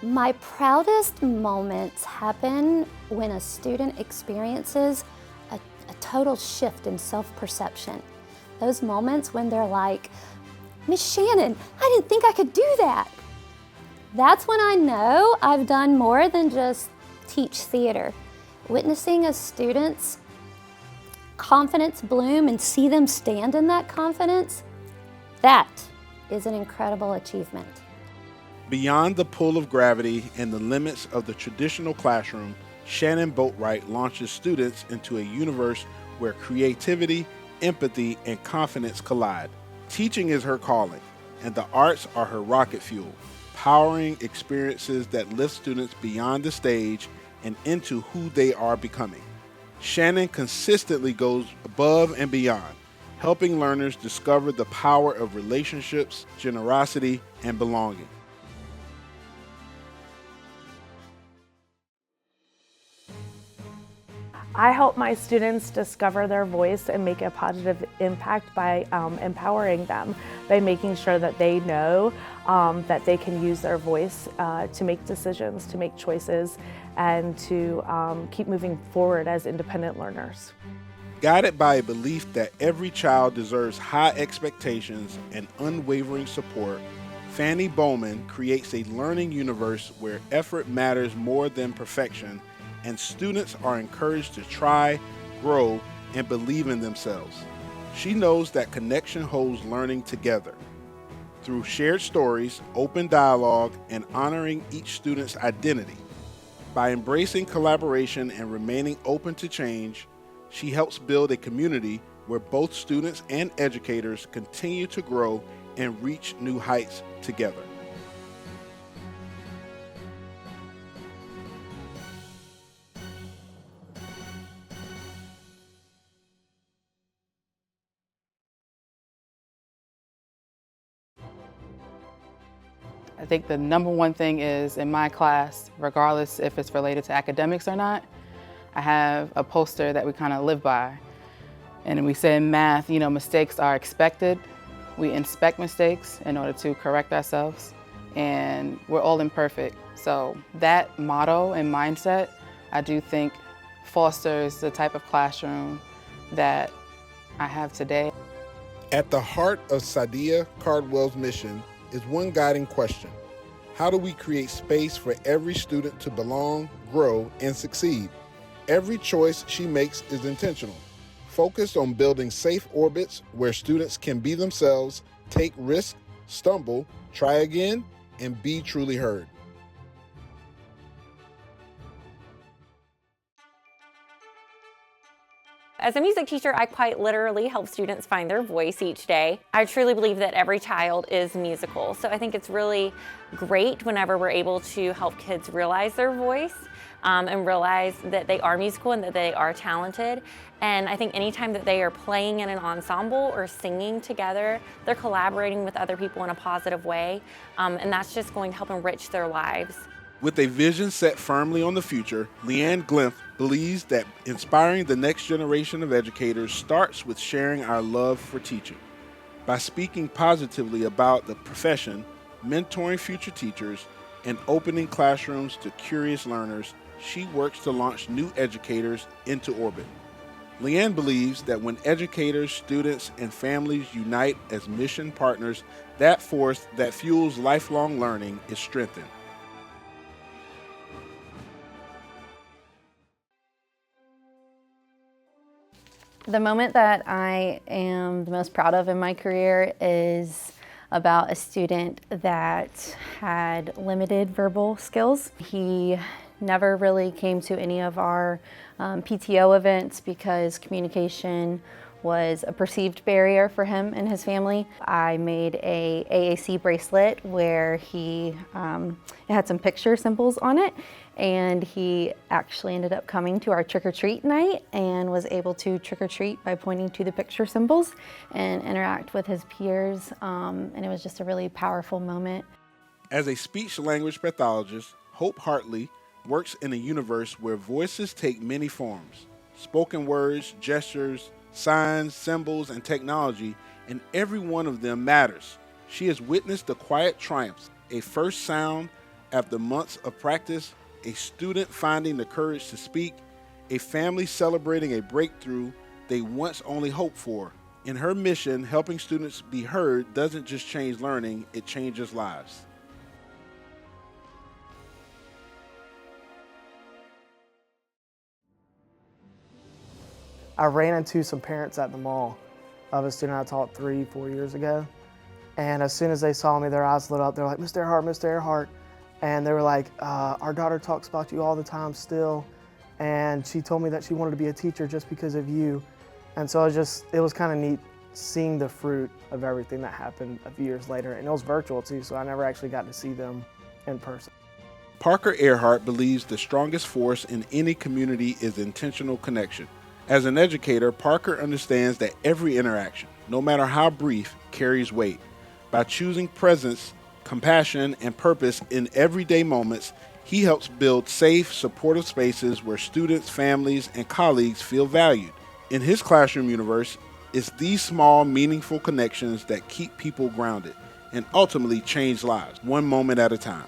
My proudest moments happen when a student experiences a total shift in self-perception. Those moments when they're like, "Miss Shannon, I didn't think I could do that." That's when I know I've done more than just teach theater. Witnessing a student's confidence bloom and see them stand in that confidence, that is an incredible achievement. Beyond the pull of gravity and the limits of the traditional classroom, Shannon Boatwright launches students into a universe where creativity, empathy, and confidence collide. Teaching is her calling, and the arts are her rocket fuel, powering experiences that lift students beyond the stage and into who they are becoming. Shannon consistently goes above and beyond, helping learners discover the power of relationships, generosity, and belonging. I help my students discover their voice and make a positive impact by empowering them, by making sure that they know that they can use their voice to make decisions, to make choices, and to keep moving forward as independent learners. Guided by a belief that every child deserves high expectations and unwavering support, Fanny Bowman creates a learning universe where effort matters more than perfection, and students are encouraged to try, grow, and believe in themselves. She knows that connection holds learning together. Through shared stories, open dialogue, and honoring each student's identity. By embracing collaboration and remaining open to change, she helps build a community where both students and educators continue to grow and reach new heights together. I think the number one thing is in my class, regardless if it's related to academics or not, I have a poster that we kind of live by. And we say in math, mistakes are expected. We inspect mistakes in order to correct ourselves, and we're all imperfect. So that motto and mindset, I do think fosters the type of classroom that I have today. At the heart of Sadia Cardwell's mission is one guiding question: how do we create space for every student to belong, grow, and succeed? Every choice she makes is intentional, focused on building safe orbits where students can be themselves, take risks, stumble, try again, and be truly heard. As a music teacher, I quite literally help students find their voice each day. I truly believe that every child is musical, so I think it's really great whenever we're able to help kids realize their voice and realize that they are musical and that they are talented. And I think anytime that they are playing in an ensemble or singing together, they're collaborating with other people in a positive way, and that's just going to help enrich their lives. With a vision set firmly on the future, Leanne Glimpf believes that inspiring the next generation of educators starts with sharing our love for teaching. By speaking positively about the profession, mentoring future teachers, and opening classrooms to curious learners, she works to launch new educators into orbit. Leanne believes that when educators, students, and families unite as mission partners, that force that fuels lifelong learning is strengthened. The moment that I am the most proud of in my career is about a student that had limited verbal skills. He never really came to any of our PTO events because communication was a perceived barrier for him and his family. I made a AAC bracelet where it had some picture symbols on it, and he actually ended up coming to our trick-or-treat night and was able to trick-or-treat by pointing to the picture symbols and interact with his peers, and it was just a really powerful moment. As a speech-language pathologist, Hope Hartley works in a universe where voices take many forms: spoken words, gestures, signs, symbols, and technology, and every one of them matters. She has witnessed the quiet triumphs: a first sound, After months of practice, a student finding the courage to speak, a family celebrating a breakthrough they once only hoped for. In her mission, helping students be heard doesn't just change learning, it changes lives. I ran into some parents at the mall of a student I taught 3-4 years ago. And as soon as they saw me, their eyes lit up. They're like, "Mr. Earhart, Mr. Earhart." And they were like, "Our daughter talks about you all the time still. And she told me that she wanted to be a teacher just because of you." And so it was kind of neat seeing the fruit of everything that happened a few years later. And it was virtual too, so I never actually got to see them in person. Parker Earhart believes the strongest force in any community is intentional connection. As an educator, Parker understands that every interaction, no matter how brief, carries weight. By choosing presence, compassion, and purpose in everyday moments, he helps build safe, supportive spaces where students, families, and colleagues feel valued. In his classroom universe, it's these small, meaningful connections that keep people grounded and ultimately change lives, one moment at a time.